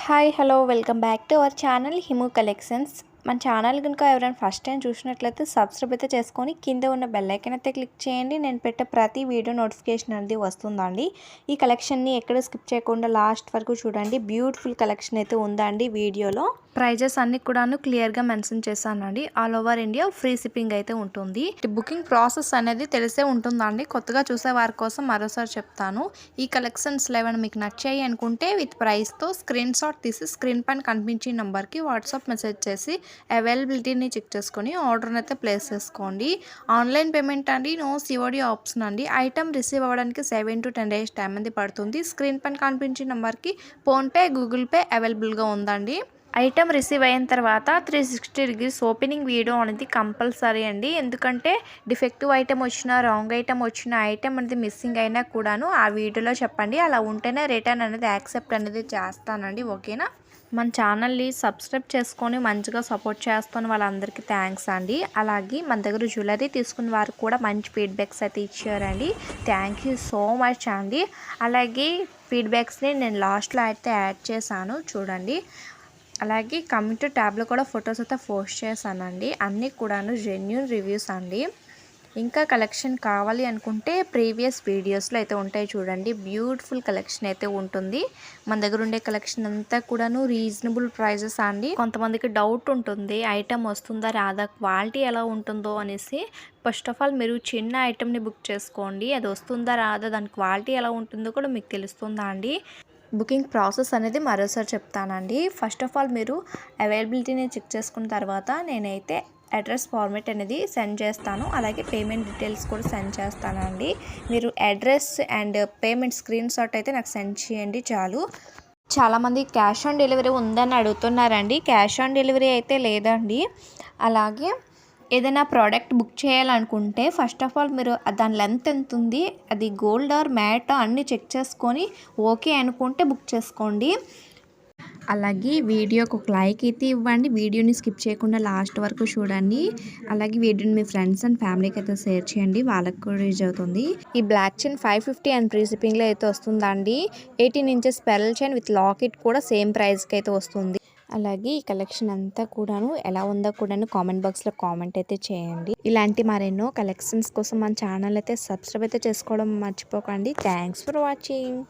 Hi hello welcome back to our channel Himu collections. మన channel కనుక ఎవరైనా ఫస్ట్ టైం చూసినట్లయితే సబ్స్క్రైబ్ అయితే చేసుకొని కింద ఉన్న బెల్ ఐకాన్ అయితే క్లిక్ చేయండి. నేను పెట్టే ప్రతి వీడియో నోటిఫికేషన్ అనేది వస్తుందండి. ఈ కలెక్షన్ని ఎక్కడ స్కిప్ చేయకుండా లాస్ట్ వరకు చూడండి. బ్యూటిఫుల్ కలెక్షన్ అయితే ఉందండి. వీడియోలో ప్రైజెస్ అన్ని కూడాను క్లియర్గా మెన్షన్ చేశానండి. All over India free shipping అయితే ఉంటుంది. బుకింగ్ ప్రాసెస్ అనేది తెలిసే ఉంటుందండి. కొత్తగా చూసే వారి కోసం మరోసారి చెప్తాను. ఈ కలెక్షన్స్లో ఏమైనా మీకు నచ్చాయి అనుకుంటే విత్ ప్రైస్తో స్క్రీన్ షాట్ తీసి స్క్రీన్ పైన కనిపించే నెంబర్కి వాట్సాప్ మెసేజ్ చేసి అవైలబిలిటీని చెక్ చేసుకొని ఆర్డర్ని అయితే ప్లేస్ చేసుకోండి. ఆన్లైన్ పేమెంట్ అండి, నో సిఓడి ఆప్షన్ అండి. ఐటమ్ రిసీవ్ అవ్వడానికి 7 to 10 days టైం అనేది పడుతుంది. స్క్రీన్ పైన కనిపించే నెంబర్కి ఫోన్పే, గూగుల్ పే అవైలబుల్గా ఉందండి. ఐటమ్ రిసీవ్ అయిన తర్వాత 360 degrees ఓపెనింగ్ వీడియో అనేది కంపల్సరీ అండి. ఎందుకంటే డిఫెక్టివ్ ఐటమ్ వచ్చినా, రాంగ్ ఐటమ్ వచ్చినా, ఐటమ్ అనేది మిస్సింగ్ అయినా కూడాను ఆ వీడియోలో చెప్పండి. అలా ఉంటేనే రిటర్న్ అనేది యాక్సెప్ట్ అనేది చేస్తానండి. ఓకేనా? మన ఛానల్ని సబ్స్క్రైబ్ చేసుకొని మంచిగా సపోర్ట్ చేస్తున్న వాళ్ళందరికీ థ్యాంక్స్ అండి. అలాగే మన దగ్గర జ్యువెలరీ తీసుకున్న వారు కూడా మంచి ఫీడ్బ్యాక్స్ అయితే ఇచ్చారండి. థ్యాంక్ యూ సో మచ్ అండి. అలాగే ఫీడ్బ్యాక్స్ని నేను లాస్ట్లో అయితే యాడ్ చేశాను చూడండి. అలాగే కమింగ్ టు ట్యాబ్లో కూడా ఫొటోస్ అయితే పోస్ట్ చేశానండి. అన్నీ కూడాను జెన్యూన్ రివ్యూస్ అండి. ఇంకా కలెక్షన్ కావాలి అనుకుంటే ప్రీవియస్ వీడియోస్లో అయితే ఉంటాయి చూడండి. బ్యూటిఫుల్ కలెక్షన్ అయితే ఉంటుంది. మన దగ్గర ఉండే కలెక్షన్ అంతా కూడాను రీజనబుల్ ప్రైజెస్ అండి. కొంతమందికి డౌట్ ఉంటుంది, ఐటమ్ వస్తుందా రాదా, క్వాలిటీ ఎలా ఉంటుందో అనేసి. ఫస్ట్ ఆఫ్ ఆల్ మీరు చిన్న ఐటమ్ని బుక్ చేసుకోండి. అది వస్తుందా రాదా, దాని క్వాలిటీ ఎలా ఉంటుందో కూడా మీకు తెలుస్తుందా అండి. బుకింగ్ ప్రాసెస్ అనేది మరోసారి చెప్తానండి. ఫస్ట్ ఆఫ్ ఆల్ మీరు అవైలబిలిటీని చెక్ చేసుకున్న తర్వాత నేనైతే అడ్రస్ ఫార్మేట్ అనేది సెండ్ చేస్తాను. అలాగే పేమెంట్ డీటెయిల్స్ కూడా సెండ్ చేస్తానండి. మీరు address and payment screen shot అయితే నాకు సెండ్ చేయండి చాలు. చాలామంది క్యాష్ ఆన్ డెలివరీ ఉందని అడుగుతున్నారండి. క్యాష్ ఆన్ డెలివరీ అయితే లేదండి. అలాగే ఏదైనా ప్రోడక్ట్ బుక్ చేయాలనుకుంటే ఫస్ట్ ఆఫ్ ఆల్ మీరు దాని లెంత్ ఎంత ఉంది, అది గోల్డ్ ఆర్ మ్యాట్ అన్నీ చెక్ చేసుకొని ఓకే అనుకుంటే బుక్ చేసుకోండి. అలాగే వీడియోకి ఒక లైక్ అయితే ఇవ్వండి. వీడియోని స్కిప్ చేయకుండా లాస్ట్ వరకు చూడండి. అలాగే వీడియోని మీ ఫ్రెండ్స్ అండ్ ఫ్యామిలీకి అయితే షేర్ చేయండి, వాళ్ళకి కూడా యూజ్ అవుతుంది. ఈ బ్లాక్ చైన్ 550 అండ్ ఫ్రీ షిప్పింగ్లో అయితే వస్తుందండి. 18 inches pearl chain with locket కూడా సేమ్ ప్రైస్కి అయితే వస్తుంది. అలాగే ఈ కలెక్షన్ అంతా కూడాను ఎలా ఉందో కూడాను కామెంట్ బాక్స్లో కామెంట్ అయితే చేయండి. ఇలాంటి మరెన్నో కలెక్షన్స్ కోసం మన ఛానల్ అయితే సబ్స్క్రైబ్ అయితే చేసుకోవడం మర్చిపోకండి. Thanks for watching.